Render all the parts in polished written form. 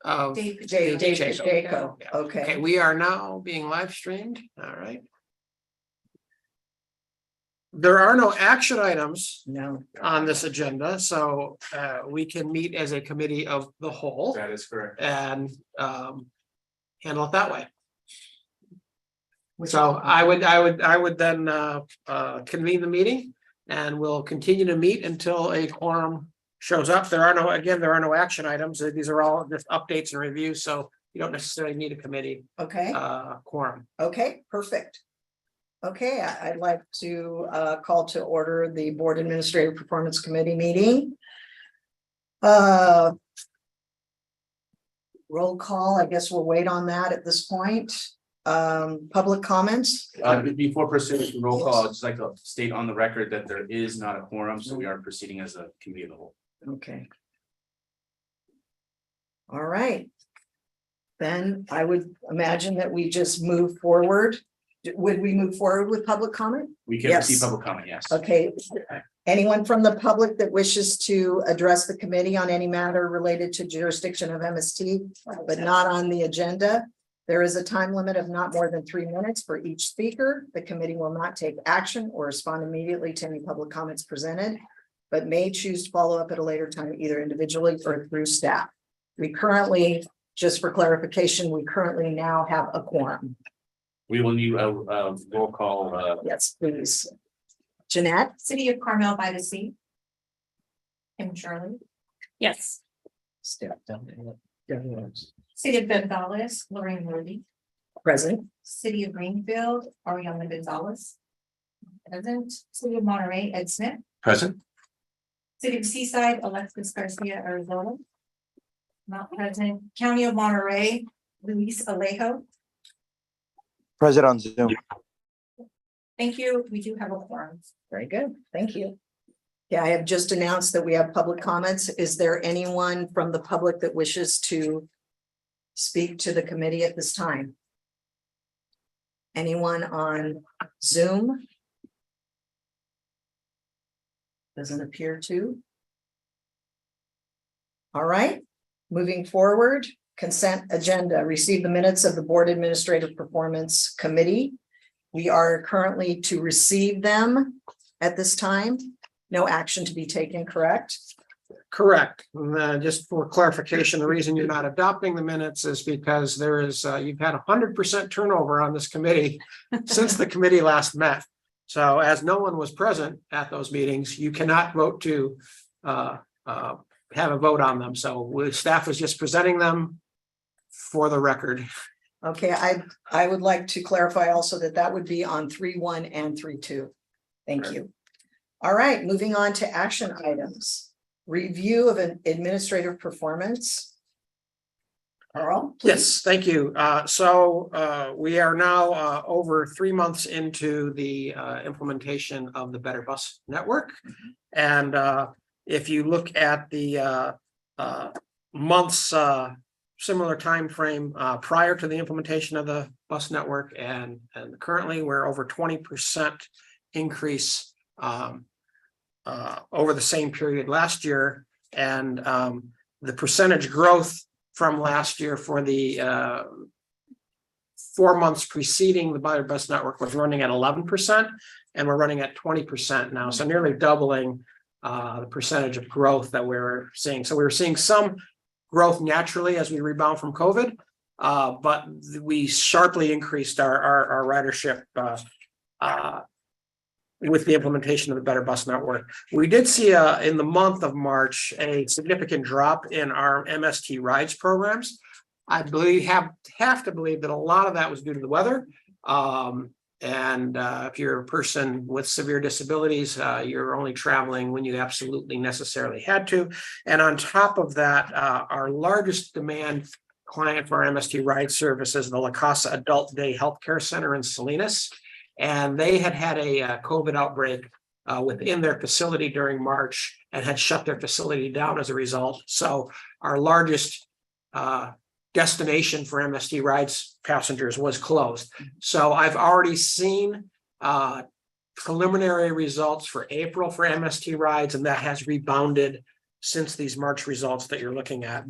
of Dave Jaco. Pacheco. Okay, we are now being live streamed. All right. There are no action items on this agenda, so we can meet as a committee of the whole. That is correct. And handle it that way. So I would then convene the meeting, and we'll continue to meet until a quorum shows up. There are no action items. These are all just updates and reviews, so you don't necessarily need a committee quorum. Okay, perfect. Okay, I'd like to call to order the Board Administrative Performance Committee meeting. Roll call, I guess we'll wait on that at this point. Public comments? Before proceeding to roll call, I'd just like to state on the record that there is not a quorum, so we are proceeding as a committee of the whole. Okay. All right. Then I would imagine that we just move forward. Would we move forward with public comment? We can Yes. receive public comment, yes. Okay. Anyone from the public that wishes to address the committee on any matter related to jurisdiction of MST, but not on the agenda? There is a time limit of not more than 3 minutes for each speaker. The committee will not take action or respond immediately to any public comments presented, but may choose to follow up at a later time, either individually or through staff. We currently, just for clarification, we currently now have a quorum. We will need a roll call. Yes, please. Jeanette? City of Carmel by the Sea. Kim Shirley. Yes. Step down. City of Gonzales, Lorraine Worthy. Present. City of Greenfield, Ariana Gonzalez. Present. City of Monterey, Ed Smith. Present. City of Seaside, Alexis Garcia, Arizona. Not present. County of Monterey, Luis Alejo. Present on Zoom. Thank you. We do have a quorum. Very good. Thank you. Yeah, I have just announced that we have public comments. Is there anyone from the public that wishes to speak to the committee at this time? Anyone on Zoom? Doesn't appear to. All right, moving forward, consent agenda. Receive the minutes of the Board Administrative Performance Committee. We are currently to receive them at this time. No action to be taken, correct? Correct. And, just for clarification, the reason you're not adopting the minutes is because there is, you've had 100% turnover on this committee since the committee last met. So as no one was present at those meetings, you cannot vote to have a vote on them. So staff is just presenting them for the record. Okay, I would like to clarify also that would be on 3.1 and 3.2. Thank you. All right, moving on to action items. Review of an administrative performance. Carl, please. Yes, thank you. So we are now over 3 months into the implementation of the Better Bus Network. And if you look at the months similar time frame prior to the implementation of the bus network, and currently we're over 20% increase over the same period last year, and the percentage growth from last year for the 4 months preceding the Better Bus Network was running at 11%, and we're running at 20% now, so nearly doubling the percentage of growth that we're seeing. So we were seeing some growth naturally as we rebound from COVID, but we sharply increased our ridership with the implementation of the Better Bus Network. We did see in the month of March a significant drop in our MST rides programs. I believe have to believe that a lot of that was due to the weather. And if you're a person with severe disabilities, you're only traveling when you absolutely necessarily had to. And on top of that, our largest demand client for our MST ride service is the La Casa Adult Day Healthcare Center in Salinas. And they had a COVID outbreak within their facility during March and had shut their facility down as a result. So our largest destination for MST rides passengers was closed. So I've already seen preliminary results for April for MST rides, and that has rebounded since these March results that you're looking at.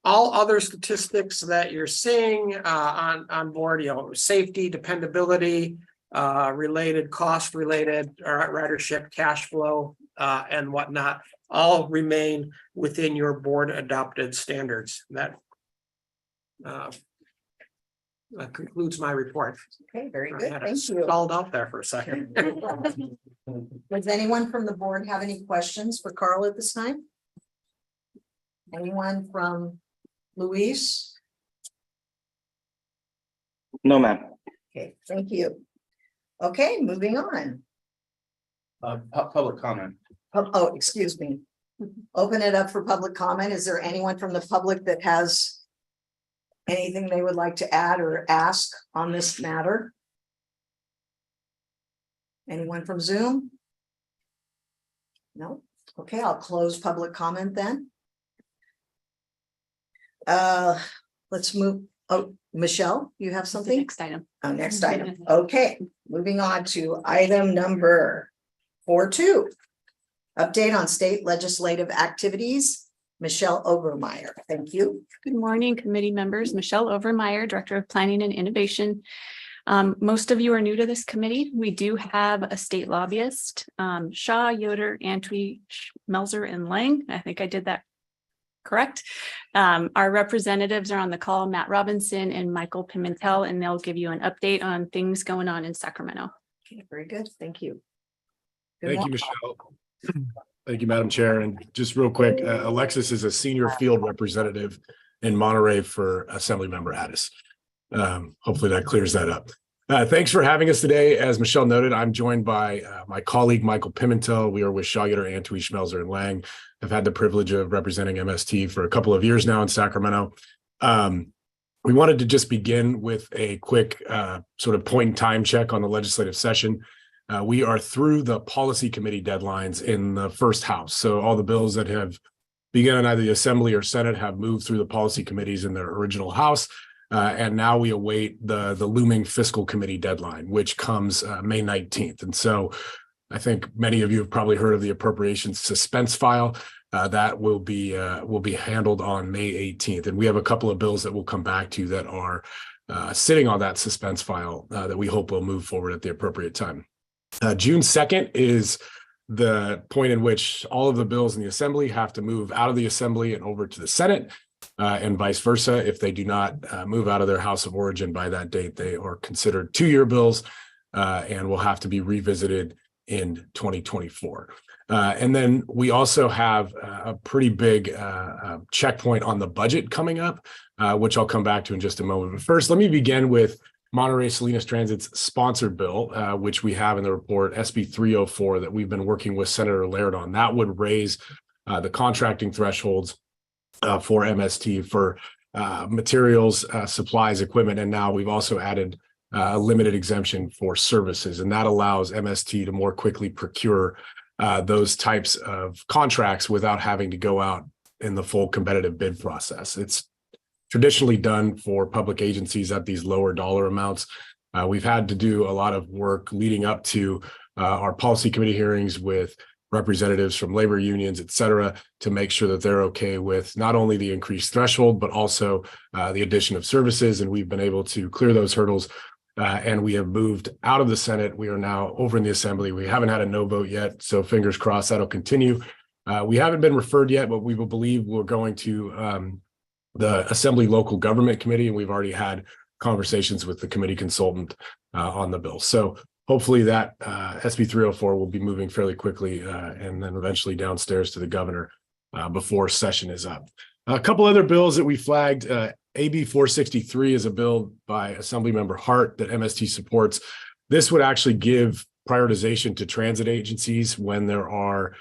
all other statistics that you're seeing on board, safety, dependability, related, cost related, ridership, cash flow, and whatnot, all remain within your board adopted standards. That concludes my report. Okay, very I good. had it Thank you. stalled out there for a second. Does anyone from the board have any questions for Carl at this time? Anyone from Luis? No, ma'am. Okay, thank you. Okay, moving on. Public comment. Oh, excuse me. Open it up for public comment. Is there anyone from the public that has anything they would like to add or ask on this matter? Anyone from Zoom? No? Okay, I'll close public comment then. Let's move. Oh, Michelle, you have something? Next item. Oh, next item. Okay, moving on to item number 4.2. Update on state legislative activities. Michelle Obermeyer, thank you. Good morning, committee members. Michelle Overmeyer, Director of Planning and Innovation. Most of you are new to this committee. We do have a state lobbyist, Shaw, Yoder, Antwi, Melzer, and Lang. I think I did that correct. Our representatives are on the call, Matt Robinson and Michael Pimentel, and they'll give you an update on things going on in Sacramento. Okay, very good. Thank you. Thank you, Michelle. Thank you, Madam Chair. And just real quick, Alexis is a senior field representative in Monterey for Assemblymember Addis. Hopefully that clears that up. Thanks for having us today. As Michelle noted, I'm joined by my colleague, Michael Pimentel. We are with Shaw, Yoder, Antwi, Schmelzer, and Lang. I've had the privilege of representing MST for a couple of years now in Sacramento. We wanted to just begin with a quick sort of point in time check on the legislative session. We are through the policy committee deadlines in the first house. So all the bills that have begun in either the Assembly or Senate have moved through the policy committees in their original house. And now we await the looming fiscal committee deadline, which comes May 19th. And so I think many of you have probably heard of the appropriations suspense file. That will be handled on May 18th. And we have a couple of bills that we'll come back to that are sitting on that suspense file that we hope will move forward at the appropriate time. June 2nd is the point in which all of the bills in the Assembly have to move out of the Assembly and over to the Senate, and vice versa. If they do not move out of their house of origin by that date, they are considered two-year bills and will have to be revisited in 2024. And then we also have a pretty big checkpoint on the budget coming up, which I'll come back to in just a moment. But first, let me begin with Monterey Salinas Transit's sponsored bill, which we have in the report, SB 304, that we've been working with Senator Laird on. That would raise the contracting thresholds for MST for materials, supplies, equipment, and now we've also added a limited exemption for services, and that allows MST to more quickly procure those types of contracts without having to go out in the full competitive bid process. It's traditionally done for public agencies at these lower dollar amounts. We've had to do a lot of work leading up to our policy committee hearings with representatives from labor unions, et cetera, to make sure that they're okay with not only the increased threshold, but also the addition of services. And we've been able to clear those hurdles. And we have moved out of the Senate. We are now over in the Assembly. We haven't had a no vote yet, so fingers crossed that'll continue. We haven't been referred yet, but we will believe we're going to the Assembly Local Government Committee, and we've already had conversations with the committee consultant on the bill. So hopefully that SB 304 will be moving fairly quickly and then eventually downstairs to the governor before session is up. A couple other bills that we flagged. AB 463 is a bill by Assemblymember Hart that MST supports. This would actually give prioritization to transit agencies when there are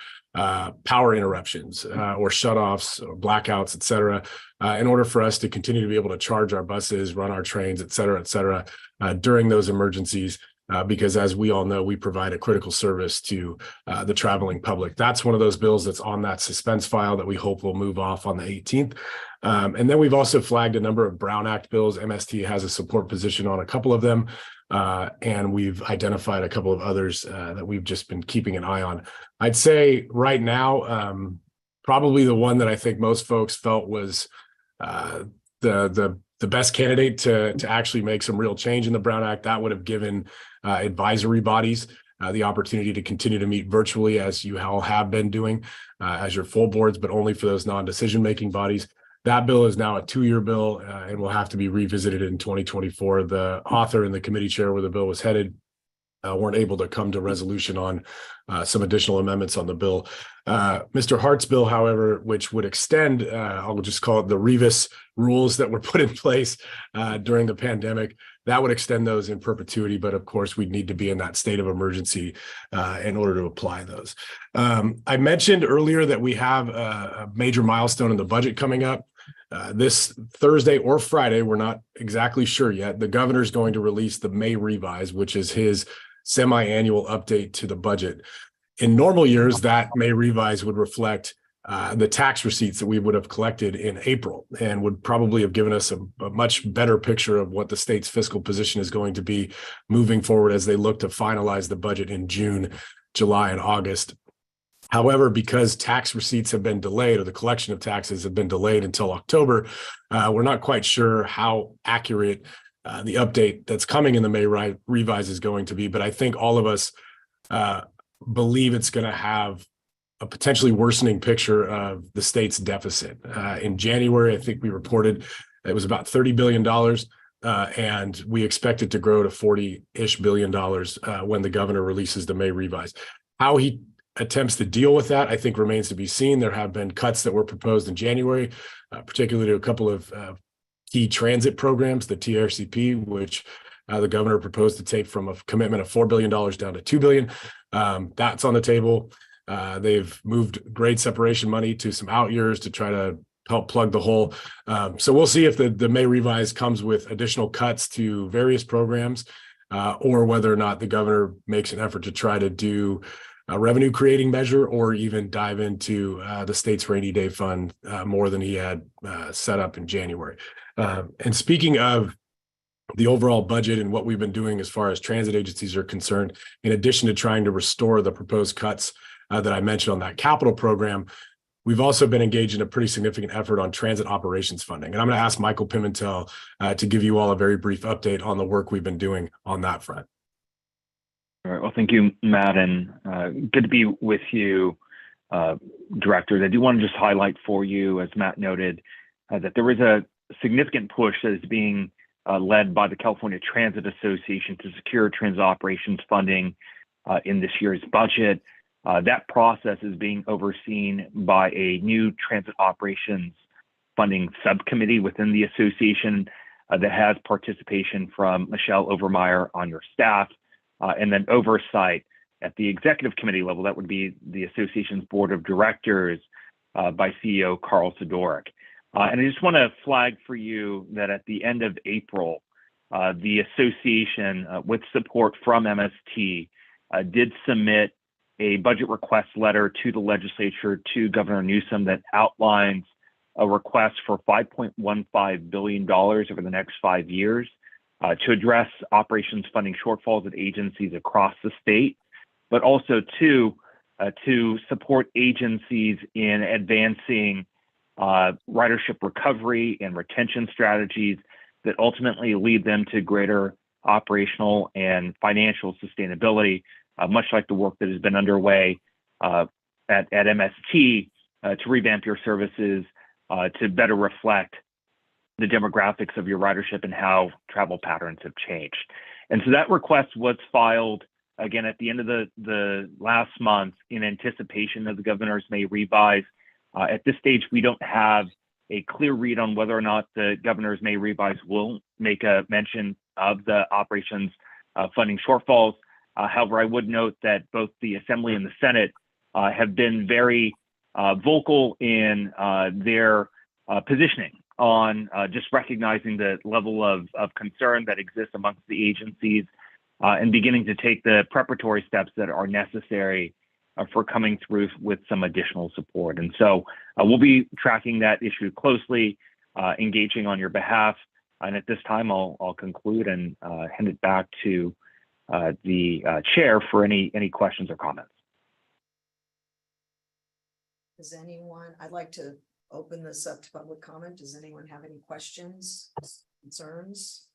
power interruptions or shutoffs or blackouts, et cetera, in order for us to continue to be able to charge our buses, run our trains, et cetera, during those emergencies. Because as we all know, we provide a critical service to the traveling public. That's one of those bills that's on that suspense file that we hope will move off on the 18th. And then we've also flagged a number of Brown Act bills. MST has a support position on a couple of them. And we've identified a couple of others that we've just been keeping an eye on. I'd say right now, probably the one that I think most folks felt was the best candidate to actually make some real change in the Brown Act. That would have given advisory bodies the opportunity to continue to meet virtually, as you all have been doing, as your full boards, but only for those non-decision making bodies. That bill is now a 2-year bill and will have to be revisited in 2024. The author and the committee chair where the bill was headed weren't able to come to resolution on some additional amendments on the bill. Mr. Hart's bill, however, which would extend, I'll just call it the Revis rules that were put in place during the pandemic, that would extend those in perpetuity. But of course, we'd need to be in that state of emergency in order to apply those. I mentioned earlier that we have a major milestone in the budget coming up. This Thursday or Friday, we're not exactly sure yet. The governor is going to release the May revise, which is his semi-annual update to the budget. In normal years, that May revise would reflect the tax receipts that we would have collected in April and would probably have given us a much better picture of what the state's fiscal position is going to be moving forward as they look to finalize the budget in June, July, and August. However, because tax receipts have been delayed, or the collection of taxes have been delayed until October, we're not quite sure how accurate the update that's coming in the May revise is going to be. But I think all of us believe it's going to have a potentially worsening picture of the state's deficit. In January, I think we reported it was about $30 billion, and we expect it to grow to $40-ish billion when the governor releases the May revise. How he attempts to deal with that, I think, remains to be seen. There have been cuts that were proposed in January, particularly to a couple of key transit programs, the TRCP, which the governor proposed to take from a commitment of $4 billion down to $2 billion. That's on the table. They've moved grade separation money to some out years to try to help plug the hole. So we'll see if the May revise comes with additional cuts to various programs, or whether or not the governor makes an effort to try to do a revenue creating measure, or even dive into the state's rainy day fund more than he had set up in January. And speaking of the overall budget and what we've been doing as far as transit agencies are concerned, in addition to trying to restore the proposed cuts that I mentioned on that capital program, we've also been engaged in a pretty significant effort on transit operations funding. And I'm going to ask Michael Pimentel to give you all a very brief update on the work we've been doing on that front. All right. Well, thank you, Matt, and good to be with you, directors. I do want to just highlight for you, as Matt noted, that there is a significant push that is being led by the California Transit Association to secure transit operations funding in this year's budget. That process is being overseen by a new transit operations funding subcommittee within the association that has participation from Michelle Overmeyer on your staff, and then oversight at the executive committee level. That would be the association's board of directors by CEO Carl Sidoric. And I just want to flag for you that at the end of April, the association, with support from MST, did submit a budget request letter to the legislature to Governor Newsom that outlines a request for $5.15 billion over the next 5 years to address operations funding shortfalls at agencies across the state, but also to support agencies in advancing ridership recovery and retention strategies that ultimately lead them to greater operational and financial sustainability, much like the work that has been underway at MST to revamp your services to better reflect the demographics of your ridership and how travel patterns have changed. And so that request was filed again at the end of the last month in anticipation of the governor's May revise. At this stage, we don't have a clear read on whether or not the governor's May revise will make a mention of the operations funding shortfalls. However, I would note that both the Assembly and the Senate have been very vocal in their positioning on just recognizing the level of concern that exists amongst the agencies and beginning to take the preparatory steps that are necessary for coming through with some additional support. And so we'll be tracking that issue closely, engaging on your behalf. And at this time, I'll conclude and hand it back to the chair for any questions or comments. Does anyone, I'd like to open this up to public comment. Does anyone have any questions, concerns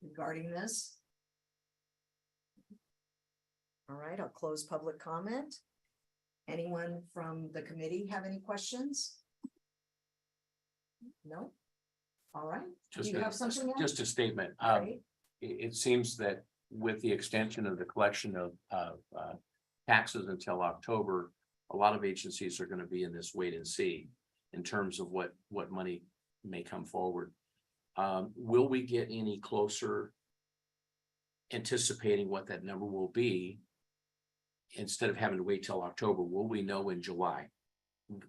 regarding this? All right, I'll close public comment. Anyone from the committee have any questions? No? All right. Do Just you have something else? just a statement. Right. It seems that with the extension of the collection of taxes until October, a lot of agencies are going to be in this wait and see in terms of what money may come forward. Will we get any closer anticipating what that number will be? Instead of having to wait till October, will we know in July?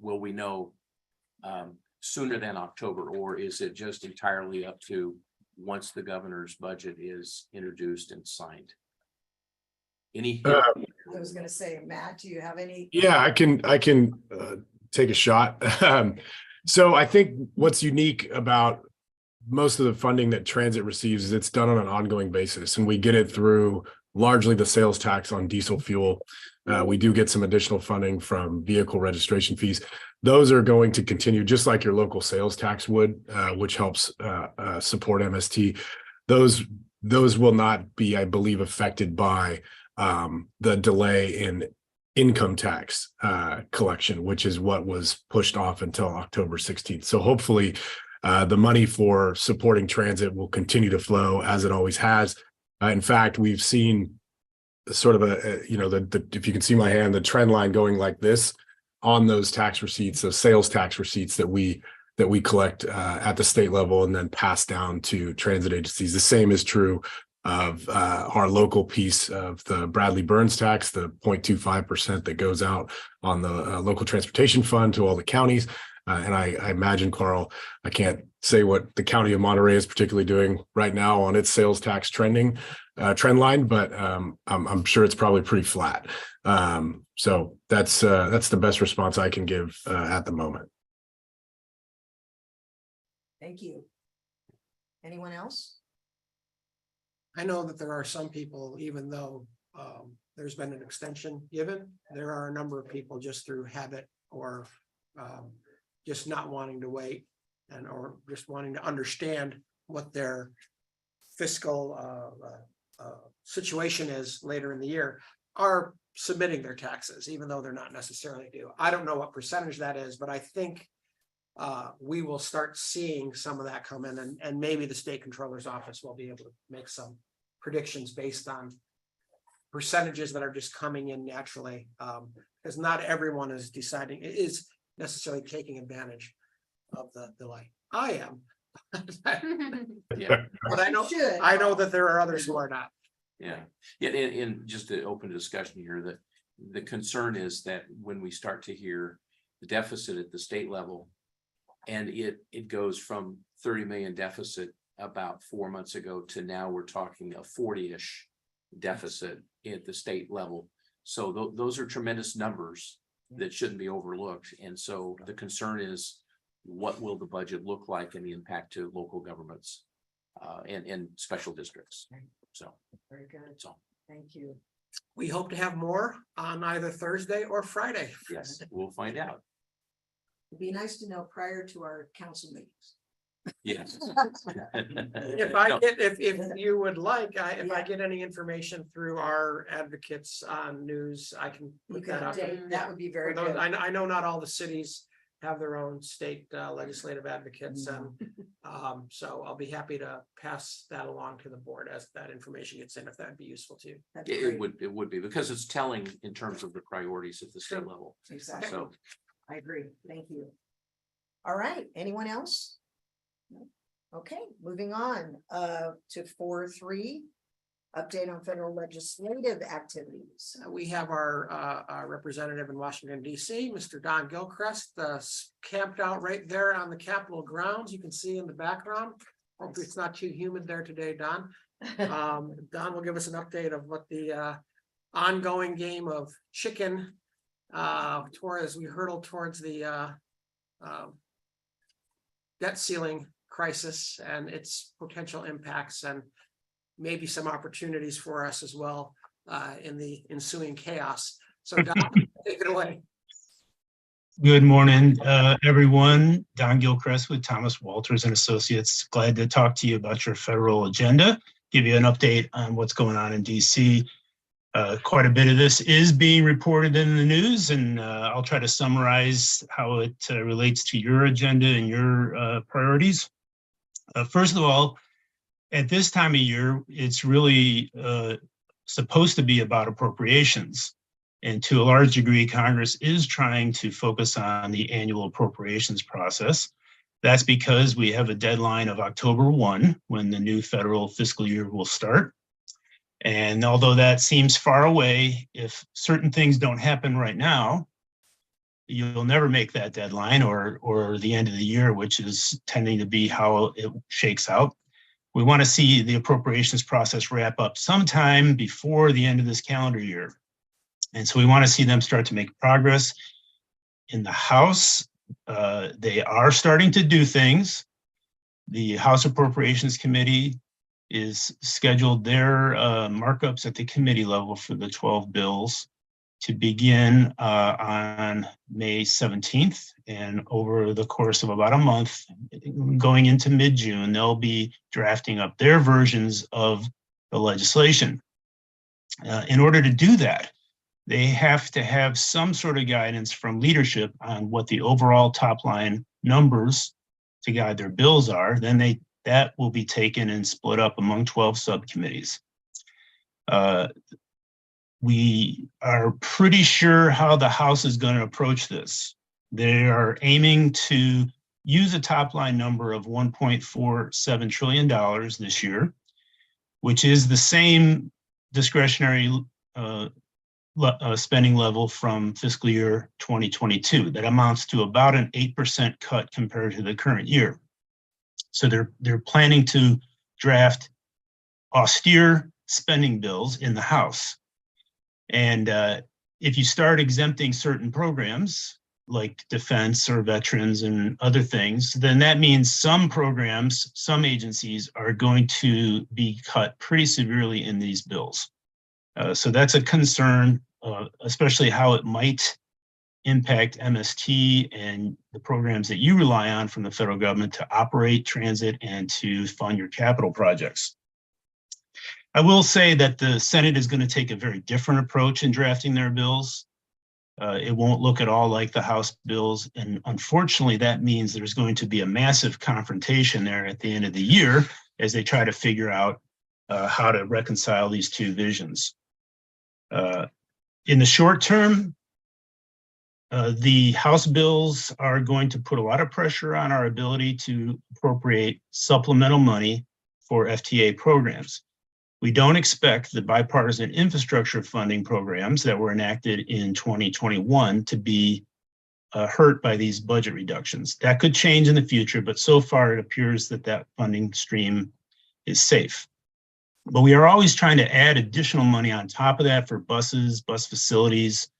Will we know sooner than October, or is it just entirely up to once the governor's budget is introduced and signed? Any? I was gonna say, Matt, do you have any? Yeah, I can take a shot. So I think what's unique about most of the funding that transit receives is it's done on an ongoing basis, and we get it through largely the sales tax on diesel fuel. We do get some additional funding from vehicle registration fees. Those are going to continue just like your local sales tax would, which helps support MST. Those will not be, I believe, affected by the delay in income tax collection, which is what was pushed off until October 16th. So hopefully the money for supporting transit will continue to flow as it always has. In fact, we've seen sort of if you can see my hand, the trend line going like this on those tax receipts, those sales tax receipts that we collect at the state level and then pass down to transit agencies. The same is true of our local piece of the Bradley Burns tax, the 0.25% that goes out on the local transportation fund to all the counties. And I imagine, Carl, I can't say what the county of Monterey is particularly doing right now on its sales tax trend line, but I'm sure it's probably pretty flat. So that's the best response I can give at the moment. Thank you. Anyone else? I know that there are some people, even though there's been an extension given, there are a number of people just through habit or just not wanting to wait or just wanting to understand what their fiscal situation is later in the year, are submitting their taxes, even though they're not necessarily due. I don't know what percentage that is, but I think we will start seeing some of that come in, and maybe the state controller's office will be able to make some predictions based on percentages that are just coming in naturally, because not everyone is necessarily taking advantage of the delay. I am. Yeah, But I know that there are others who are not. yeah. And just to open a discussion here, that the concern is that when we start to hear the deficit at the state level, and it goes from 30 million deficit about 4 months ago to now we're talking a 40-ish deficit at the state level. So those are tremendous numbers that shouldn't be overlooked. And so the concern is, what will the budget look like and the impact to local governments and special districts? So Very good. that's all. Thank you. We hope to have more on either Thursday or Friday. Yes, we'll find out. It'd be nice to know prior to our council meetings. Yes. If I get, if you would like, if I get any information through our advocates on news, I can You put can that up. update, that would be very For those- good. I know not all the cities have their own state legislative advocates, and so I'll be happy to pass that along to the board as that information gets in, if that'd be useful to you. That'd be It great. would be, because it's telling in terms of the priorities at the state level. Exactly. So I agree. Thank you. All right, anyone else? No? Okay, moving on to 4.3. Update on federal legislative activities. We have our representative in Washington, DC, Mr. Don Gilchrist, camped out right there on the Capitol grounds. You can see in the background. Hope it's not too humid there today, Don. Don will give us an update of what the ongoing game of chicken as we hurtle towards the debt ceiling crisis and its potential impacts, and maybe some opportunities for us as well in the ensuing chaos. So Don, take it away. Good morning, everyone. Don Gilchrist with Thomas Walters and Associates. Glad to talk to you about your federal agenda, give you an update on what's going on in DC. Quite a bit of this is being reported in the news, and I'll try to summarize how it relates to your agenda and your priorities. First of all, at this time of year, it's really supposed to be about appropriations. And to a large degree, Congress is trying to focus on the annual appropriations process. That's because we have a deadline of October 1, when the new federal fiscal year will start. And although that seems far away, if certain things don't happen right now, you'll never make that deadline or the end of the year, which is tending to be how it shakes out. We want to see the appropriations process wrap up sometime before the end of this calendar year. And so we want to see them start to make progress. In the House, they are starting to do things. The House Appropriations Committee is scheduled their markups at the committee level for the 12 bills to begin on May 17th. And over the course of about a month, going into mid-June, they'll be drafting up their versions of the legislation. In order to do that, they have to have some sort of guidance from leadership on what the overall top line numbers to guide their bills are. Then that will be taken and split up among 12 subcommittees. We are pretty sure how the House is going to approach this. They are aiming to use a top line number of $1.47 trillion this year, which is the same discretionary spending level from fiscal year 2022. That amounts to about an 8% cut compared to the current year. So they're planning to draft austere spending bills in the House. And if you start exempting certain programs like defense or veterans and other things, then that means some programs, some agencies are going to be cut pretty severely in these bills. So that's a concern, especially how it might impact MST and the programs that you rely on from the federal government to operate transit and to fund your capital projects. I will say that the Senate is going to take a very different approach in drafting their bills. It won't look at all like the House bills. And unfortunately, that means there's going to be a massive confrontation there at the end of the year as they try to figure out how to reconcile these two visions. In the short term, the House bills are going to put a lot of pressure on our ability to appropriate supplemental money for FTA programs. We don't expect the bipartisan infrastructure funding programs that were enacted in 2021 to be hurt by these budget reductions. That could change in the future, but so far it appears that that funding stream is safe. But we are always trying to add additional money on top of that for buses, bus facilities,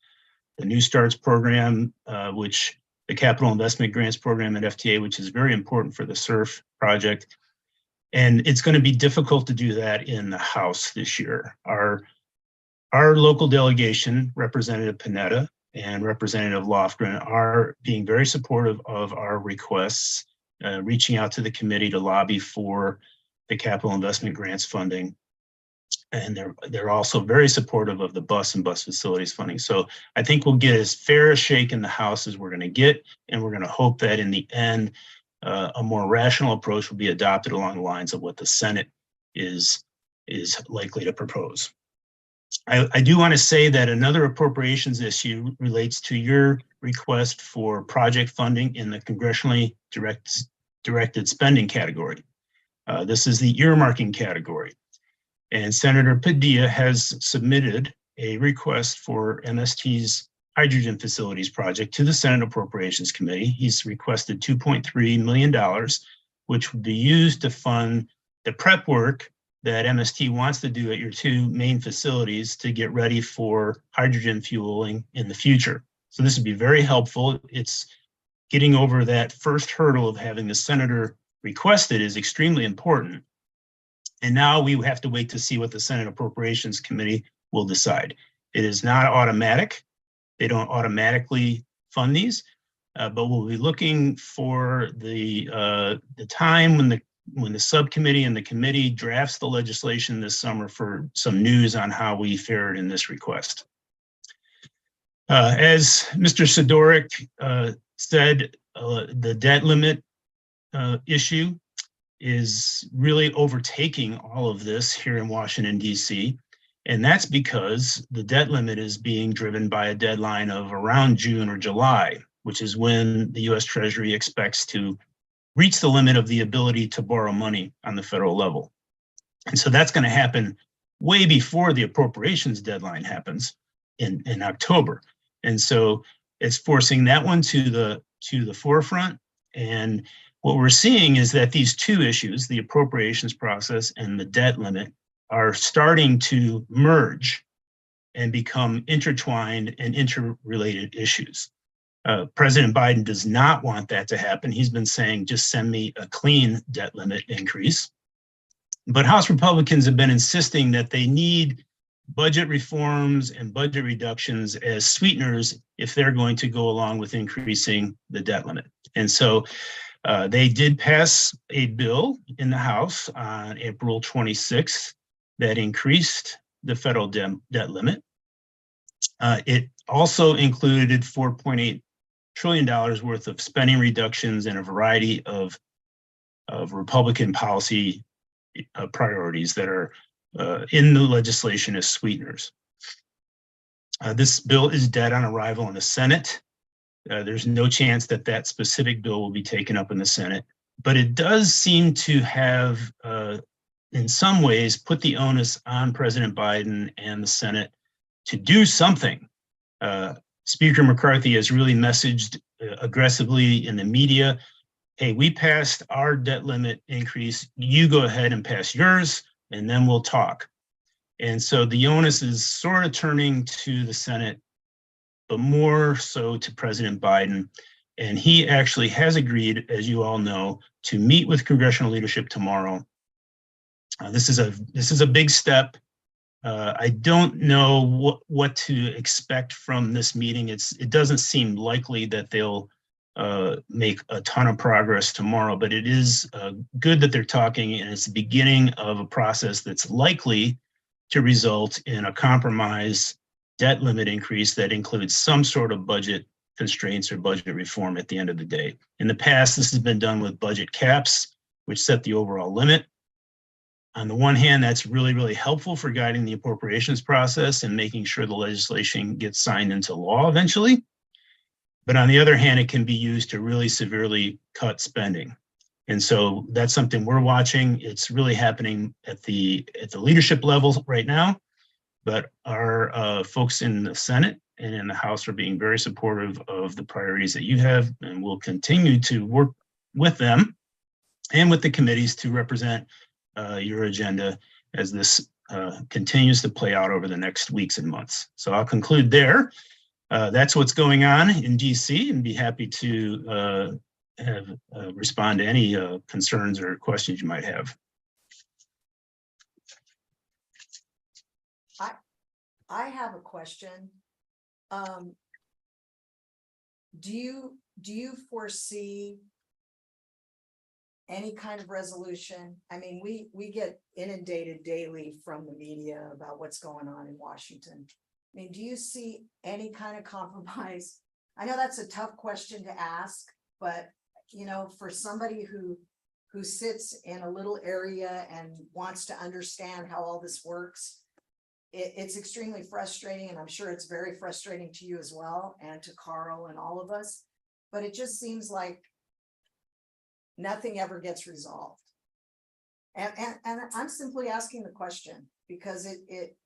the New Starts program, which the Capital Investment Grants program at FTA, which is very important for the SURF project. And it's going to be difficult to do that in the House this year. Our local delegation, Representative Panetta and Representative Lofgren, are being very supportive of our requests, reaching out to the committee to lobby for the Capital Investment Grants funding. And they're also very supportive of the bus and bus facilities funding. So I think we'll get as fair a shake in the House as we're going to get, and we're going to hope that in the end, a more rational approach will be adopted along the lines of what the Senate is likely to propose. I do want to say that another appropriations issue relates to your request for project funding in the congressionally directed spending category. This is the earmarking category. And Senator Padilla has submitted a request for MST's hydrogen facilities project to the Senate Appropriations Committee. He's requested $2.3 million, which would be used to fund the prep work that MST wants to do at your two main facilities to get ready for hydrogen fueling in the future. So this would be very helpful. It's getting over that first hurdle of having the senator request it is extremely important. And now we have to wait to see what the Senate Appropriations Committee will decide. It is not automatic. They don't automatically fund these, But we'll be looking for the time when the subcommittee and the committee drafts the legislation this summer for some news on how we fared in this request. As Mr. Sidorik said, the debt limit issue is really overtaking all of this here in Washington, D.C. And that's because the debt limit is being driven by a deadline of around June or July, which is when the U.S. Treasury expects to reach the limit of the ability to borrow money on the federal level. And so that's going to happen way before the appropriations deadline happens in October. And so it's forcing that one to the forefront. And what we're seeing is that these two issues, the appropriations process and the debt limit, are starting to merge and become intertwined and interrelated issues. President Biden does not want that to happen. He's been saying, just send me a clean debt limit increase. But House Republicans have been insisting that they need budget reforms and budget reductions as sweeteners if they're going to go along with increasing the debt limit. And so they did pass a bill in the House on April 26th that increased the federal debt limit. It also included $4.8 trillion worth of spending reductions and a variety of Republican policy priorities that are in the legislation as sweeteners. This bill is dead on arrival in the Senate. There's no chance that that specific bill will be taken up in the Senate, but it does seem to have, in some ways, put the onus on President Biden and the Senate to do something. Speaker McCarthy has really messaged aggressively in the media, hey, we passed our debt limit increase, you go ahead and pass yours, and then we'll talk. And so the onus is sort of turning to the Senate, but more so to President Biden. And he actually has agreed, as you all know, to meet with congressional leadership tomorrow. This is a big step. I don't know what to expect from this meeting. It doesn't seem likely that they'll make a ton of progress tomorrow, but it is good that they're talking, and it's the beginning of a process that's likely to result in a compromise debt limit increase that includes some sort of budget constraints or budget reform at the end of the day. In the past, this has been done with budget caps, which set the overall limit. On the one hand, that's really, really helpful for guiding the appropriations process and making sure the legislation gets signed into law eventually. But on the other hand, it can be used to really severely cut spending. And so that's something we're watching. It's really happening at the leadership level right now, but our folks in the Senate and in the House are being very supportive of the priorities that you have, and we'll continue to work with them and with the committees to represent your agenda as this continues to play out over the next weeks and months. So I'll conclude there. That's what's going on in DC, and be happy to respond to any concerns or questions you might have. I have a question. Do you foresee any kind of resolution? I mean, we get inundated daily from the media about what's going on in Washington. I mean, do you see any kind of compromise? I know that's a tough question to ask, but you know, for somebody who sits in a little area and wants to understand how all this works, it's extremely frustrating, and I'm sure it's very frustrating to you as well, and to Carl and all of us. But it just seems like nothing ever gets resolved. And I'm simply asking the question because it,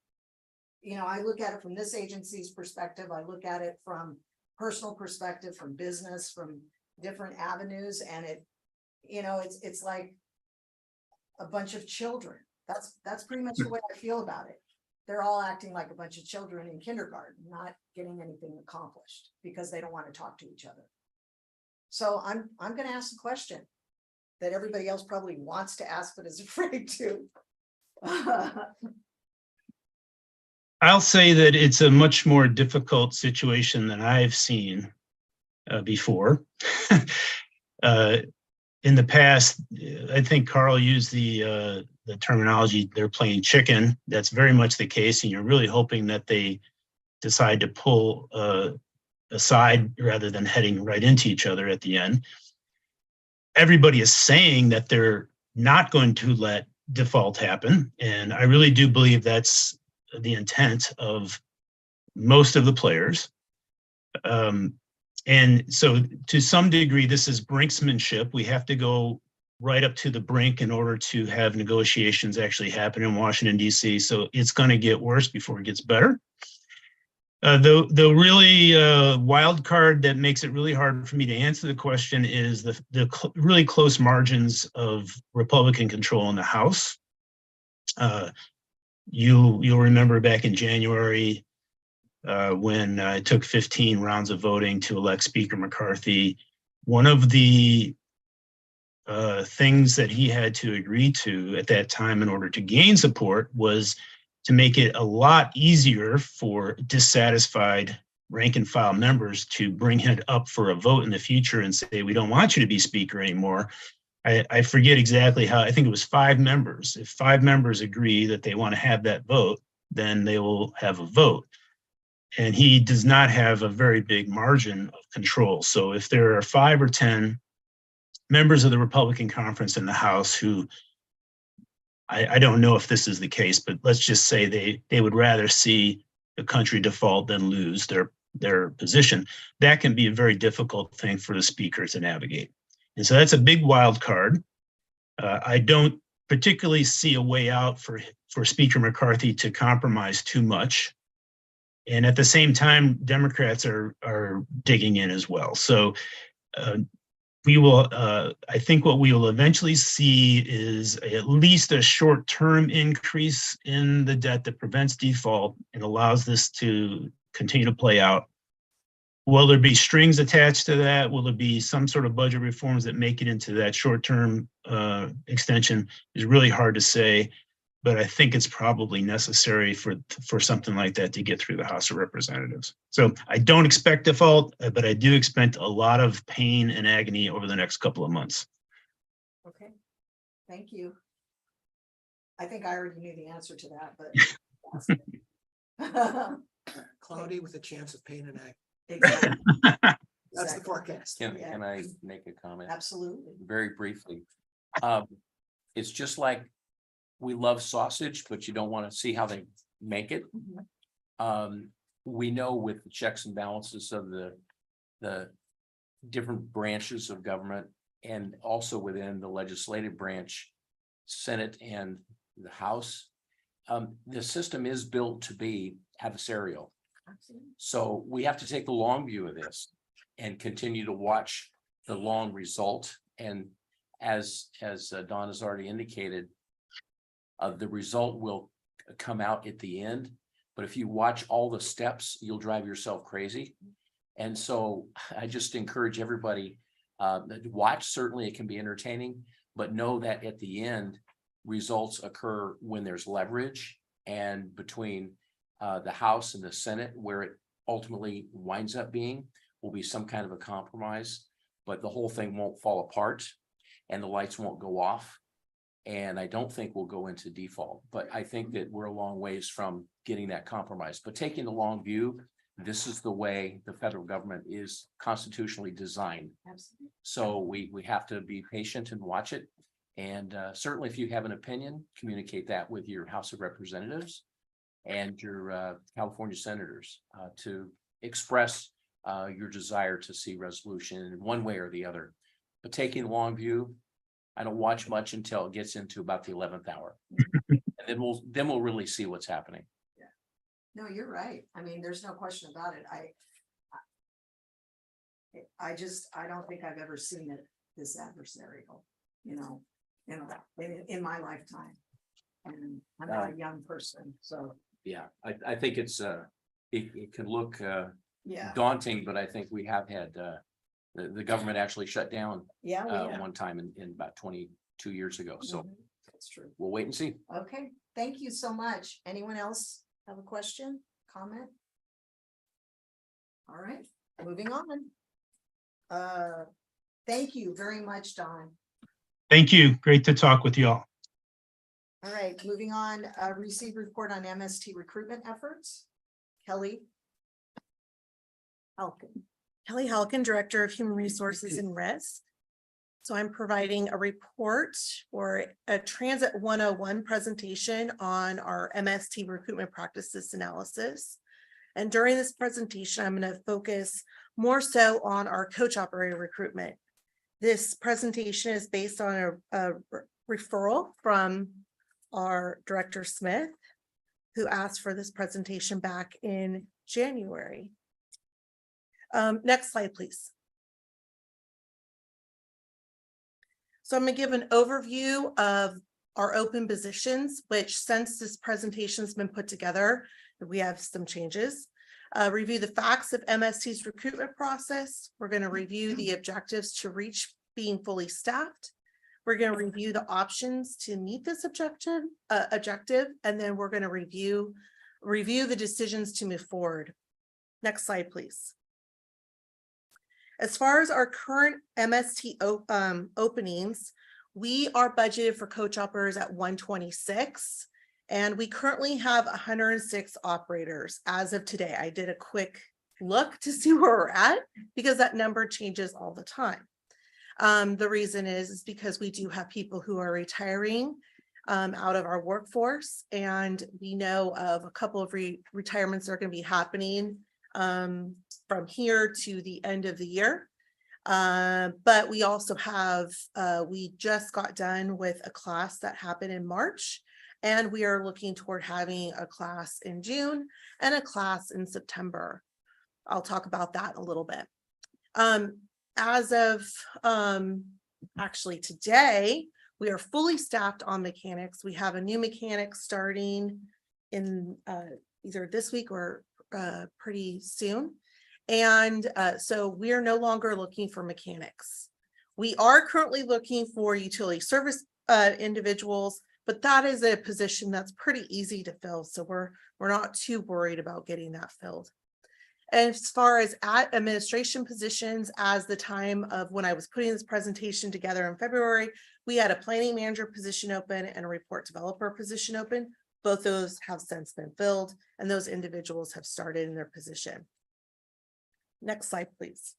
you know, I look at it from this agency's perspective. I look at it from personal perspective, from business, from different avenues. And it, you know, it's like a bunch of children. That's pretty much the way I feel about it. They're all acting like a bunch of children in kindergarten, not getting anything accomplished because they don't want to talk to each other. So I'm going to ask a question that everybody else probably wants to ask, but is afraid to. I'll say that it's a much more difficult situation than I've seen before. In the past, I think Carl used the terminology, they're playing chicken. That's very much the case, and you're really hoping that they decide to pull aside rather than heading right into each other at the end. Everybody is saying that they're not going to let default happen, and I really do believe that's the intent of most of the players. And so to some degree, this is brinksmanship. We have to go right up to the brink in order to have negotiations actually happen in Washington, D.C. So it's going to get worse before it gets better. The really wild card that makes it really hard for me to answer the question is the really close margins of Republican control in the House. You'll remember back in January, when it took 15 rounds of voting to elect Speaker McCarthy, one of the things that he had to agree to at that time in order to gain support was to make it a lot easier for dissatisfied rank and file members to bring it up for a vote in the future and say, we don't want you to be Speaker anymore. I forget exactly how, I think it was 5 members. If 5 members agree that they want to have that vote, then they will have a vote. And he does not have a very big margin of control. So if there are 5 or 10 members of the Republican conference in the House who, I don't know if this is the case, but let's just say they would rather see the country default than lose their position, that can be a very difficult thing for the Speaker to navigate. And so that's a big wild card. I don't particularly see a way out for Speaker McCarthy to compromise too much. And at the same time, Democrats are digging in as well. So we will, I think what we will eventually see is at least a short-term increase in the debt that prevents default and allows this to continue to play out. Will there be strings attached to that? Will there be some sort of budget reforms that make it into that short-term extension? Is really hard to say, but I think it's probably necessary for something like that to get through the House of Representatives. So I don't expect default, but I do expect a lot of pain and agony over the next couple of months. Okay, thank you. I think I already knew the answer to that, but. Cloudy with a chance of pain and agony. Exactly. That's the forecast. Can I make a comment? Absolutely. Very briefly. It's just like we love sausage, but you don't want to see how they make it. We know with the checks and balances of the different branches of government and also within the legislative branch, Senate and the House, the system is built to be adversarial. So we have to take the long view of this and continue to watch the long result. And as Don has already indicated, the result will come out at the end. But if you watch all the steps, you'll drive yourself crazy. And so I just encourage everybody to watch. Certainly it can be entertaining, but know that at the end, results occur when there's leverage, and between the House and the Senate, where it ultimately winds up being, will be some kind of a compromise, but the whole thing won't fall apart and the lights won't go off. And I don't think we'll go into default, but I think that we're a long ways from getting that compromise. But taking the long view, this is the way the federal government is constitutionally designed. Absolutely. So we have to be patient and watch it. And certainly if you have an opinion, communicate that with your House of Representatives and your California senators to express your desire to see resolution in one way or the other. But taking the long view, I don't watch much until it gets into about the 11th hour. And then we'll really see what's happening. Yeah. No, you're right. I mean, there's no question about it. I don't think I've ever seen it this adversarial, in my lifetime. And I'm not a young person, so. Yeah, I think it's it can look Yeah. daunting, but I think we have had the government actually shut down Yeah. one time in about 22 years ago. So That's true. we'll wait and see. Okay, thank you so much. Anyone else have a question, comment? All right, moving on. Thank you very much, Don. Thank you. Great to talk with you all. All right, moving on, receive report on MST recruitment efforts. Kelly. Halkin. Kelly Halkin, Director of Human Resources and Risk. So I'm providing a report or a Transit 101 presentation on our MST recruitment practices analysis. And during this presentation, I'm going to focus more so on our coach operator recruitment. This presentation is based on a referral from our Director Smith, who asked for this presentation back in January. Next slide, please. So I'm going to give an overview of our open positions, which since this presentation has been put together, we have some changes. Review the facts of MST's recruitment process. We're going to review the objectives to reach being fully staffed. We're going to review the options to meet this objective, and then we're going to review the decisions to move forward. Next slide, please. As far as our current MST openings, we are budgeted for coach operators at 126, and we currently have 106 operators as of today. I did a quick look to see where we're at because that number changes all the time. The reason is because we do have people who are retiring out of our workforce, and we know of a couple of retirements that are going to be happening from here to the end of the year. But we also have, we just got done with a class that happened in March, and we are looking toward having a class in June and a class in September. I'll talk about that a little bit. As of actually today, we are fully staffed on mechanics. We have a new mechanic starting in either this week or pretty soon. And so we are no longer looking for mechanics. We are currently looking for utility service individuals, but that is a position that's pretty easy to fill. So we're not too worried about getting that filled. As far as administration positions, as the time of when I was putting this presentation together in February, we had a planning manager position open and a report developer position open. Both those have since been filled, and those individuals have started in their position. Next slide, please.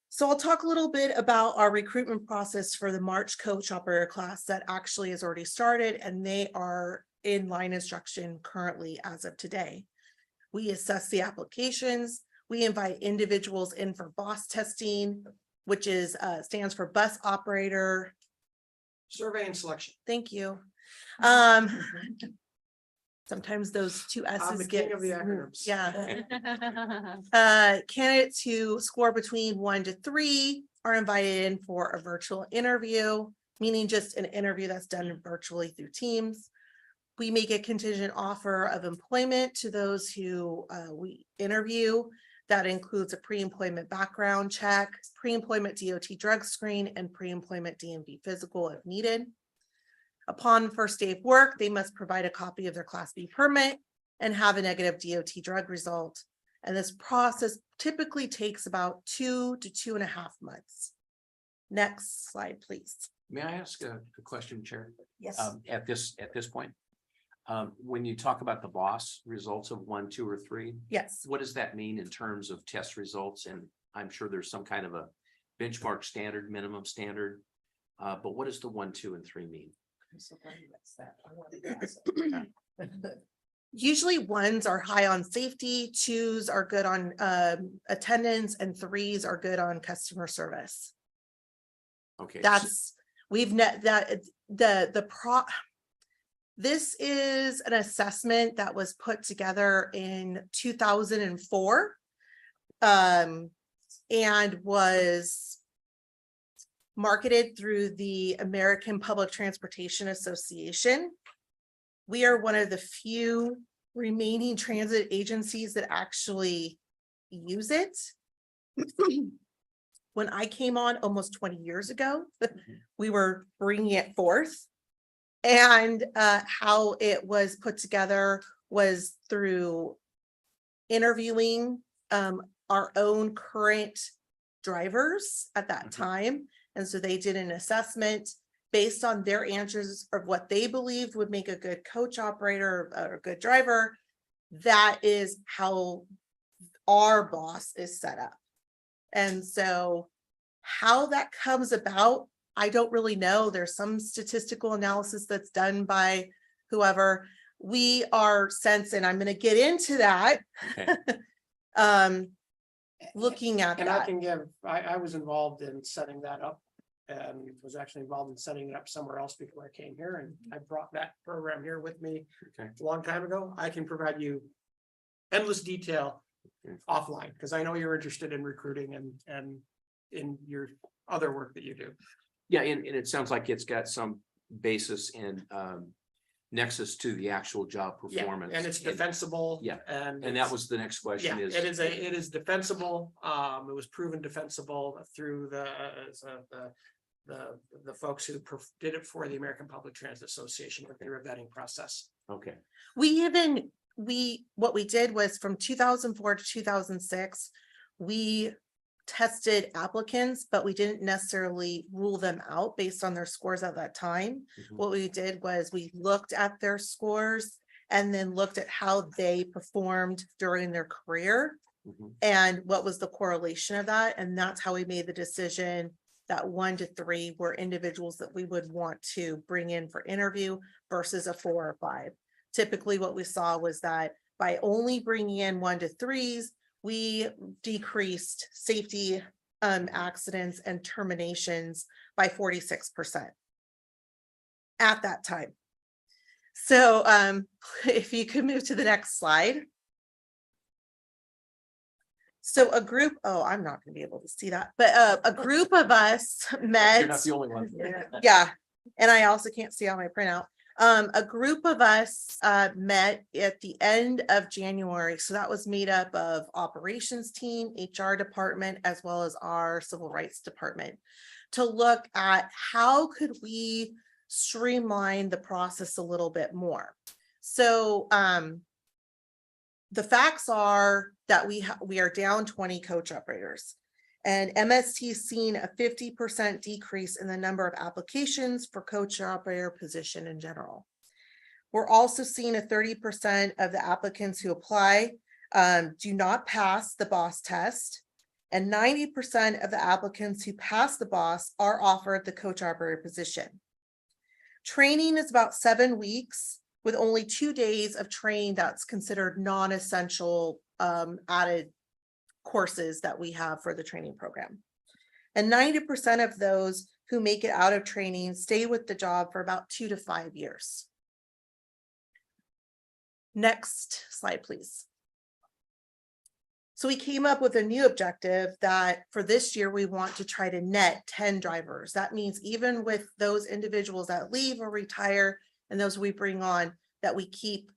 So I'll talk a little bit about our recruitment process for the March coach operator class that actually has already started, and they are in line instruction currently as of today. We assess the applications. We invite individuals in for BOSS testing, which is stands for bus operator. Survey and selection. Thank you. Sometimes those two I'm S's the get king of the acronyms. Yeah. Candidates who score between 1 to 3 are invited in for a virtual interview, meaning just an interview that's done virtually through Teams. We make a contingent offer of employment to those who we interview. That includes a pre-employment background check, pre-employment DOT drug screen, and pre-employment DMV physical if needed. Upon first day of work, they must provide a copy of their Class B permit and have a negative DOT drug result. And this process typically takes about 2 to 2.5 months. Next slide, please. May I ask a question, Chair? Yes. At this point, when you talk about the BOSS results of 1, 2, or 3, Yes. what does that mean in terms of test results? And I'm sure there's some kind of a benchmark standard, minimum standard. But what does the 1, 2, and 3 mean? Usually 1s are high on safety, 2s are good on attendance, and 3s are good on customer service. Okay. That's this is an assessment that was put together in 2004 and was marketed through the American Public Transportation Association. We are one of the few remaining transit agencies that actually use it. When I came on almost 20 years ago, we were bringing it forth. And how it was put together was through interviewing our own current drivers at that time. And so they did an assessment based on their answers of what they believed would make a good coach operator or a good driver. That is how our boss is set up. And so how that comes about, I don't really know. There's some statistical analysis that's done by whoever. We are since, and I'm going to get into that. Okay. Looking at And I that. can give, I was involved in setting that up and was actually involved in setting it up somewhere else before I came here. And I brought that program here with me Okay. a long time ago. I can provide you endless detail Okay. offline, because I know you're interested in recruiting and in your other work that you do. Yeah, and it sounds like it's got some basis in nexus to the actual job Yeah, performance. and it's defensible. Yeah, And And that was the next question yeah, is. it is defensible. It was proven defensible through the folks who did it for the American Public Transit Association through a vetting process. Okay, What we did was from 2004 to 2006, we tested applicants, but we didn't necessarily rule them out based on their scores at that time. Mhm. What we did was we looked at their scores and then looked at how they performed during their career Mhm. and what was the correlation of that. And that's how we made the decision that 1 to 3 were individuals that we would want to bring in for interview versus a 4 or 5. Typically, what we saw was that by only bringing in 1 to 3s, we decreased safety accidents and terminations by 46% at that time. So if you could move to the next slide. So a group, oh, I'm not going to be able to see that, but a group of us met. you're not the only one. Yeah, and I also can't see on my printout. A group of us met at the end of January. So that was made up of operations team, HR department, as well as our civil rights department to look at how could we streamline the process a little bit more. So the facts are that we are down 20 coach operators. And MST seen a 50% decrease in the number of applications for coach operator position in general. We're also seeing a 30% of the applicants who apply do not pass the BOSS test. And 90% of the applicants who pass the BOSS are offered the coach operator position. Training is about 7 weeks with only 2 days of training that's considered non-essential added courses that we have for the training program. And 90% of those who make it out of training stay with the job for about 2 to 5 years. Next slide, please. So we came up with a new objective that for this year, we want to try to net 10 drivers. That means even with those individuals that leave or retire and those we bring on, that we keep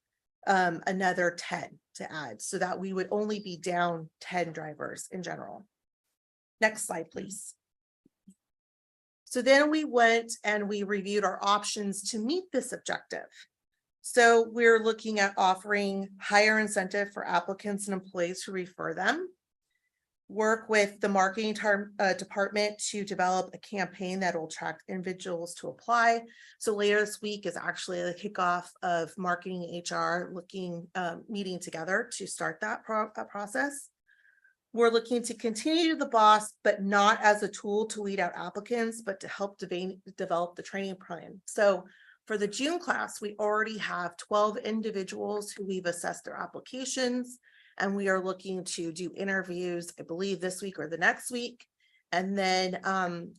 another 10 to add so that we would only be down 10 drivers in general. Next slide, please. So then we went and we reviewed our options to meet this objective. So we're looking at offering higher incentive for applicants and employees who refer them, work with the marketing department to develop a campaign that will attract individuals to apply. So later this week is actually the kickoff of marketing HR meeting together to start that process. We're looking to continue the BOSS, but not as a tool to weed out applicants, but to help develop the training plan. So for the June class, we already have 12 individuals who we've assessed their applications, and we are looking to do interviews, I believe this week or the next week. And then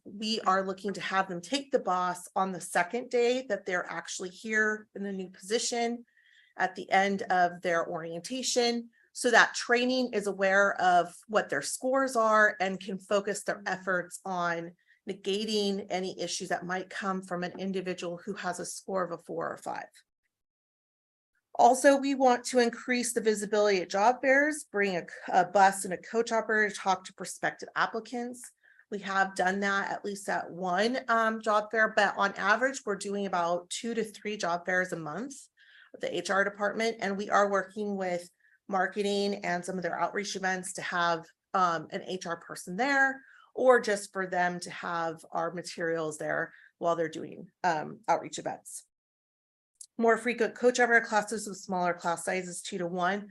we are looking to have them take the BOSS on the second day that they're actually here in the new position at the end of their orientation, so that training is aware of what their scores are and can focus their efforts on negating any issues that might come from an individual who has a score of a 4 or 5. Also, we want to increase the visibility at job fairs, bring a bus and a coach operator to talk to prospective applicants. We have done that at least at one job fair, but on average, we're doing about 2 to 3 job fairs a month with the HR department. And we are working with marketing and some of their outreach events to have an HR person there, or just for them to have our materials there while they're doing outreach events. More frequent co-driver classes with smaller class sizes, 2-to-1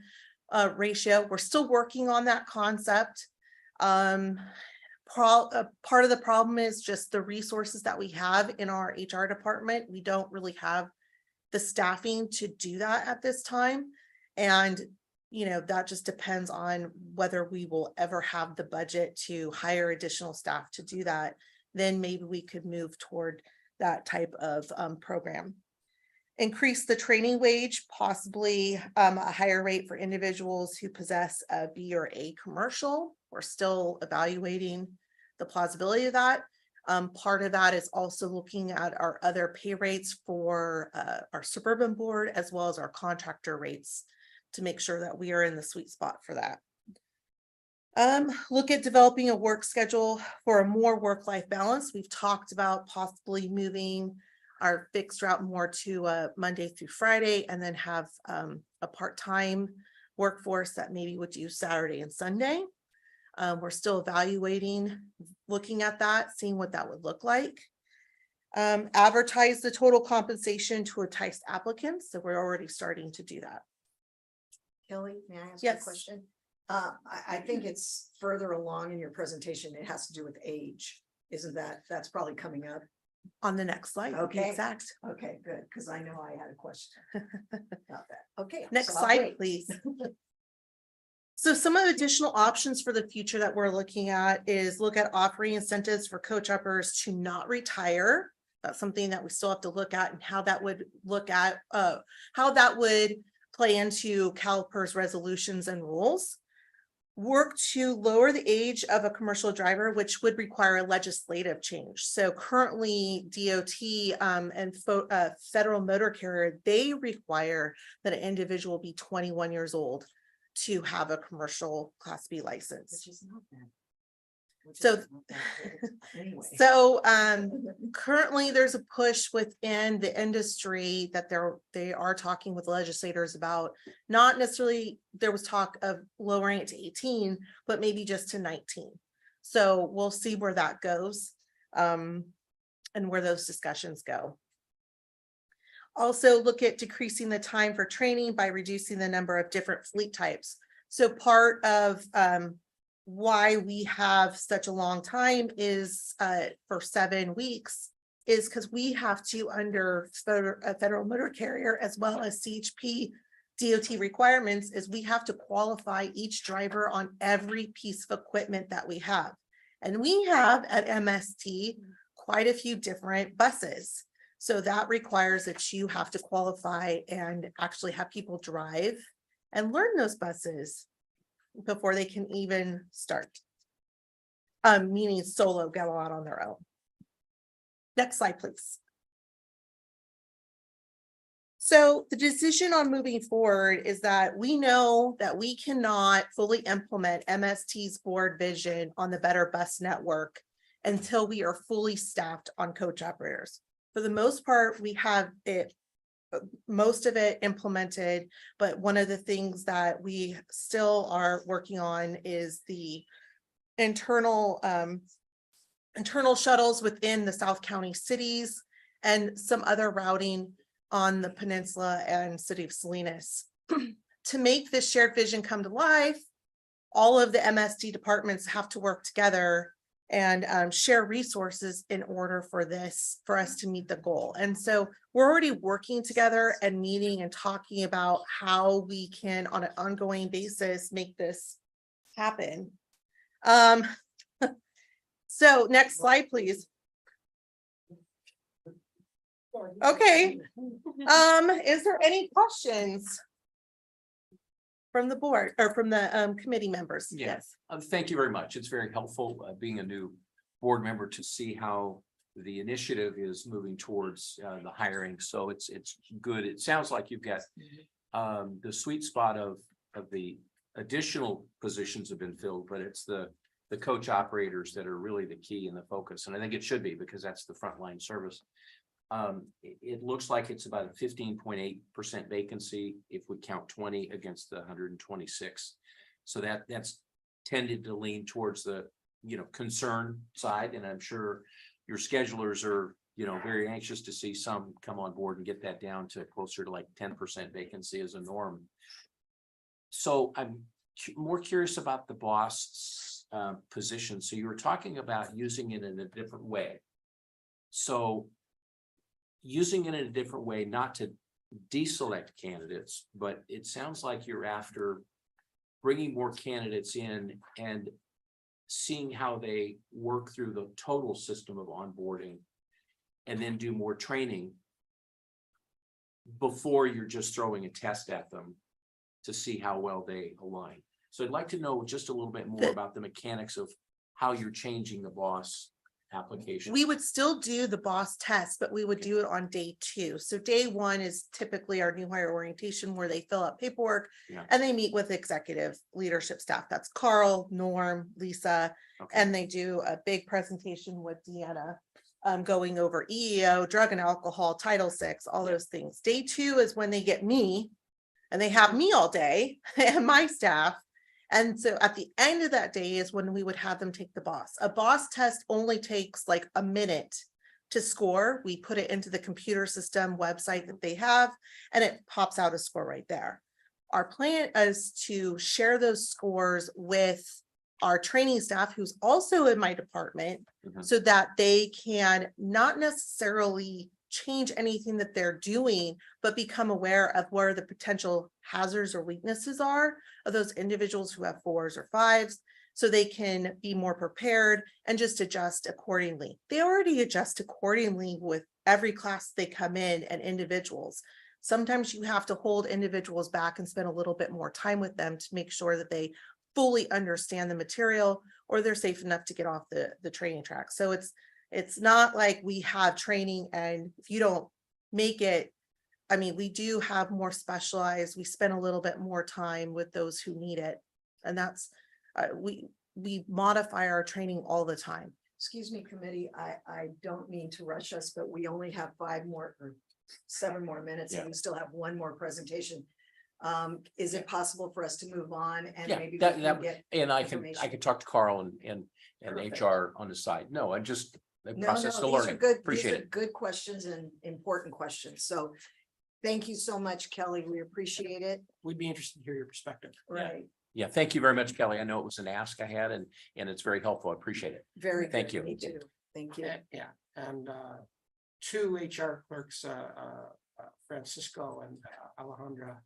ratio. We're still working on that concept. Part of the problem is just the resources that we have in our HR department. We don't really have the staffing to do that at this time. And, that just depends on whether we will ever have the budget to hire additional staff to do that. Then maybe we could move toward that type of program. Increase the training wage, possibly a higher rate for individuals who possess a B or A commercial. We're still evaluating the plausibility of that. Part of that is also looking at our other pay rates for our suburban board, as well as our contractor rates, to make sure that we are in the sweet spot for that. Look at developing a work schedule for a more work-life balance. We've talked about possibly moving our fixed route more to Monday through Friday, and then have a part-time workforce that maybe would do Saturday and Sunday. We're still evaluating, looking at that, seeing what that would look like. Advertise the total compensation to entice applicants. So we're already starting to do that. Kelly, may I ask you a Yes. question? I think it's further along in your presentation. It has to do with age. Isn't that's probably coming up? On the next slide. Okay. Exact. Okay, good, because I know I had a question about that. Okay. Next so I'll slide, wait. please. So some of the additional options for the future that we're looking at is look at offering incentives for coach uppers to not retire. That's something that we still have to look at, and how that would play into CalPERS resolutions and rules. Work to lower the age of a commercial driver, which would require a legislative change. So currently DOT and federal motor carrier, they require that an individual be 21 years old to have a commercial Class B license. Which is not bad. So, Anyway. so currently there's a push within the industry that they are talking with legislators about, not necessarily, there was talk of lowering it to 18, but maybe just to 19. So we'll see where that goes and where those discussions go. Also look at decreasing the time for training by reducing the number of different fleet types. So part of why we have such a long time is for 7 weeks is because we have to, under a federal motor carrier as well as CHP DOT requirements, is we have to qualify each driver on every piece of equipment that we have. And we have at MST quite a few different buses. So that requires that you have to qualify and actually have people drive and learn those buses before they can even start. Meaning solo, go out on their own. Next slide, please. So the decision on moving forward is that we know that we cannot fully implement MST's board vision on the Better Bus Network until we are fully staffed on coach operators. For the most part, we have it, most of it implemented, but one of the things that we still are working on is the internal shuttles within the South County cities and some other routing on the peninsula and city of Salinas. To make this shared vision come to life, all of the MST departments have to work together and share resources in order for us to meet the goal. And so we're already working together and meeting and talking about how we can, on an ongoing basis, make this happen. So next slide, please. Okay. Is there any questions from the board or from the committee members? Yeah. Yes. Thank you very much. It's very helpful being a new board member to see how the initiative is moving towards the hiring. So it's good. It sounds like you've got the sweet spot of the additional positions have been filled, but it's the coach operators that are really the key and the focus. And I think it should be, because that's the frontline service. It looks like it's about a 15.8% vacancy if we count 20 against the 126. So that's tended to lean towards the, concern side, and I'm sure your schedulers are, very anxious to see some come on board and get that down to closer to like 10% vacancy as a norm. So I'm more curious about the boss position. So you were talking about using it in a different way. So using it in a different way, not to deselect candidates, but it sounds like you're after bringing more candidates in and seeing how they work through the total system of onboarding, and then do more training before you're just throwing a test at them to see how well they align. So I'd like to know just a little bit more about the mechanics of how you're changing the boss application. We would still do the boss test, but we would do it on day 2. So day 1 is typically our new hire orientation, where they fill out paperwork and they meet with executive leadership staff. That's Carl, Norm, Lisa, and they do a big presentation with Deanna, going over EEO, drug and alcohol, Title VI, all those things. Day 2 is when they get me, and they have me all day and my staff. And so at the end of that day is when we would have them take the boss. A boss test only takes like a minute to score. We put it into the computer system website that they have, and it pops out a score right there. Our plan is to share those scores with our training staff, who's also in my department, so that they can not necessarily change anything that they're doing, but become aware of where the potential hazards or weaknesses are of those individuals who have 4s or 5s, so they can be more prepared and just adjust accordingly. They already adjust accordingly with every class they come in and individuals. Sometimes you have to hold individuals back and spend a little bit more time with them to make sure that they fully understand the material, or they're safe enough to get off the training track. So it's not like we have training and if you don't make it, I mean, we do have more specialized, we spend a little bit more time with those who need it. And that's, we modify our training all the time. Excuse me, committee, I don't mean to rush us, but we only have 5 more or 7 more minutes and we still have one more presentation. Is it possible for us to move on and maybe we can get and I information? could talk to Carl and Perfect. HR on the side. No, I just the No, process to these are learning. good. Appreciate These are it. good questions and important questions. So thank you so much, Kelly. We appreciate it. We'd be interested to hear your perspective. Right. Yeah, thank you very much, Kelly. I know it was an ask I had, and it's very helpful. I appreciate it. Very Thank good. you. Me too. Thank you. Yeah, and 2 HR clerks, Francisco and Alejandra,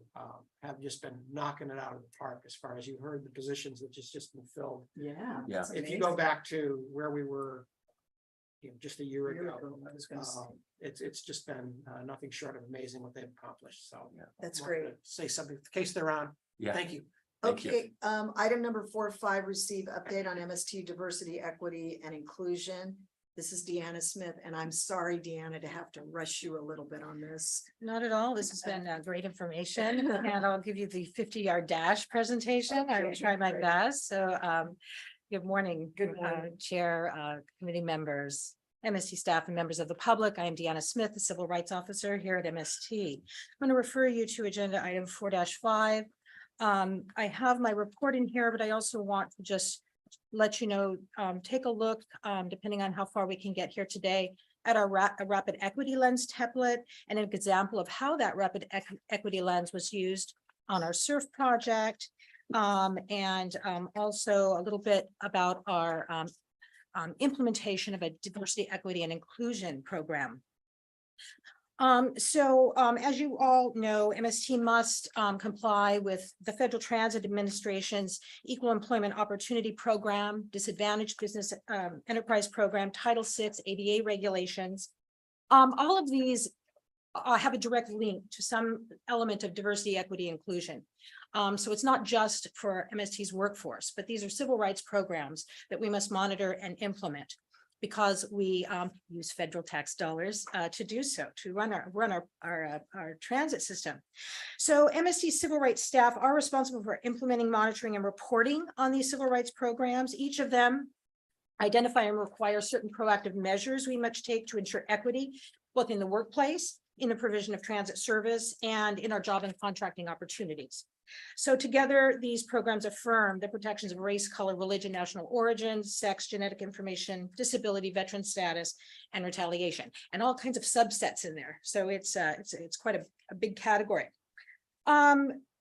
have just been knocking it out of the park as far as you heard the positions that just been filled. Yeah. Yeah. that's If you amazing. go back to where we were, just a year A year ago, ago, I was gonna say. it's just been nothing short of amazing what they've accomplished. So That's I wanted great. to say something, in case they're on. Yeah. Thank you. Thank you. Okay, item number 4.5, receive update on MST diversity, equity, and inclusion. This is Deanna Smith, and I'm sorry, Deanna, to have to rush you a little bit on this. Not at all. This has been great information, and I'll give you the 50-yard dash presentation. I will Okay, try my great. best. So good morning. Good morning. Chair, committee members, MST staff, and members of the public. I am Deanna Smith, the Civil Rights Officer here at MST. I'm going to refer you to agenda item 4-5. I have my report in here, but I also want to just let you know, take a look, depending on how far we can get here today, at our rapid equity lens template and an example of how that rapid equity lens was used on our SURF project. And also a little bit about our implementation of a diversity, equity, and inclusion program. As you all know, MST must comply with the Federal Transit Administration's Equal Employment Opportunity Program, Disadvantaged Business Enterprise Program, Title VI, ADA regulations. All of these have a direct link to some element of diversity, equity, inclusion. So it's not just for MST's workforce, but these are civil rights programs that we must monitor and implement, because we use federal tax dollars to do so, to run our transit system. So MST civil rights staff are responsible for implementing, monitoring, and reporting on these civil rights programs. Each of them identify and require certain proactive measures we must take to ensure equity, both in the workplace, in the provision of transit service, and in our job and contracting opportunities. So together, these programs affirm the protections of race, color, religion, national origin, sex, genetic information, disability, veteran status, and retaliation, and all kinds of subsets in there. So it's quite a big category.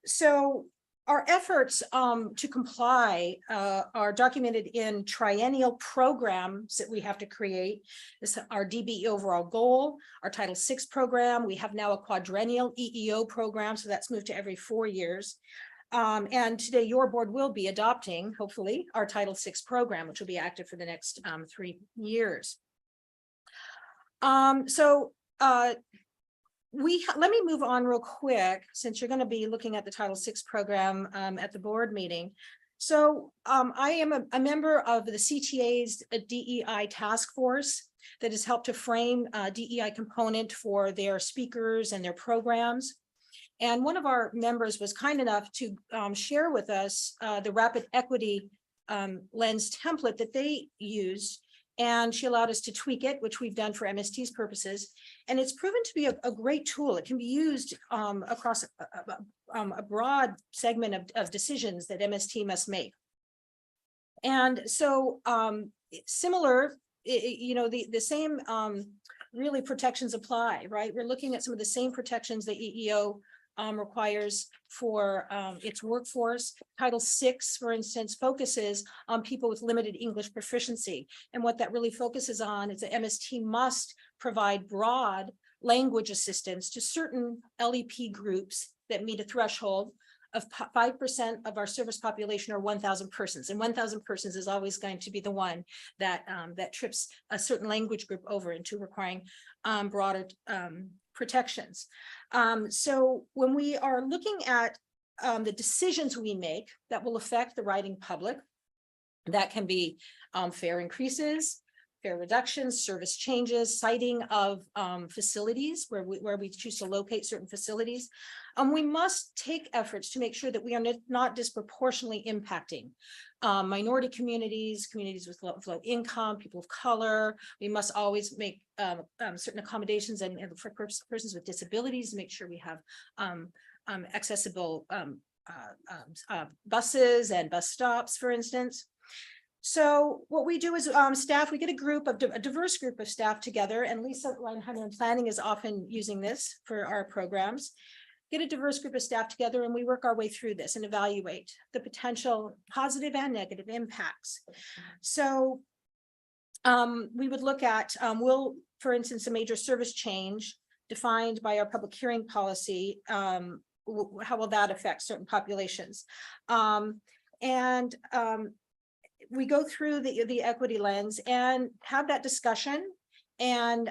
So our efforts to comply are documented in triennial programs that we have to create. This is our DBE overall goal, our Title VI program. We have now a quadrennial EEO program, so that's moved to every 4 years. And today your board will be adopting, hopefully, our Title VI program, which will be active for the next 3 years. Let me move on real quick, since you're going to be looking at the Title VI program at the board meeting. So I am a member of the CTA's DEI task force that has helped to frame a DEI component for their speakers and their programs. And one of our members was kind enough to share with us the rapid equity lens template that they used. And she allowed us to tweak it, which we've done for MST's purposes. And it's proven to be a great tool. It can be used across a broad segment of decisions that MST must make. And so similar, the same really protections apply, right? We're looking at some of the same protections that EEO requires for its workforce. Title VI, for instance, focuses on people with limited English proficiency. And what that really focuses on is that MST must provide broad language assistance to certain LEP groups that meet a threshold of 5% of our service population or 1,000 persons. And 1,000 persons is always going to be the one that that trips a certain language group over into requiring broader protections. So when we are looking at the decisions we make that will affect the writing public, that can be fare increases, fare reductions, service changes, citing of facilities where we choose to locate certain facilities. We must take efforts to make sure that we are not disproportionately impacting minority communities, communities with low income, people of color. We must always make certain accommodations and for persons with disabilities to make sure we have accessible buses and bus stops, for instance. So what we do is staff, we get a diverse group of staff together, and Lisa Reinhardt in planning is often using this for our programs. Get a diverse group of staff together and we work our way through this and evaluate the potential positive and negative impacts. So we would look at, for instance, a major service change defined by our public hearing policy, how will that affect certain populations? We go through the equity lens and have that discussion and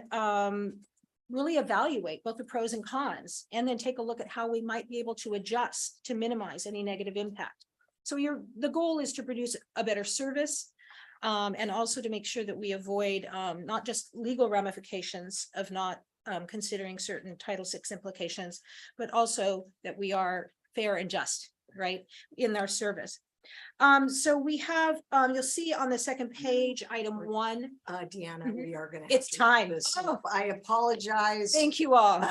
really evaluate both the pros and cons, and then take a look at how we might be able to adjust to minimize any negative impact. So the goal is to produce a better service and also to make sure that we avoid not just legal ramifications of not considering certain Title VI implications, but also that we are fair and just, right, in our service. So we have, you'll see on the second page, item 1. Deanna, we are going to. It's time. Oh, I apologize. Thank you all.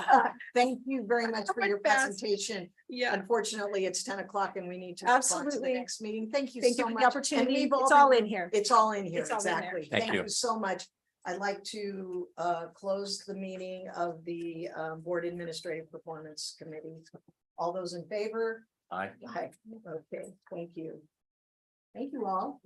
Thank you very much for your fast. presentation. Yeah, Unfortunately, it's 10 o'clock and we need to move on to the absolutely. next meeting. Thank you Thank you so for much. the opportunity. And we've It's all been- in here. It's all in here, It's all in there. exactly. Thank Thank you. you so much. I'd like to close the meeting of the Board Administrative Performance Committee. All those in favor? Aye. Aye. Okay, thank you. Thank you all.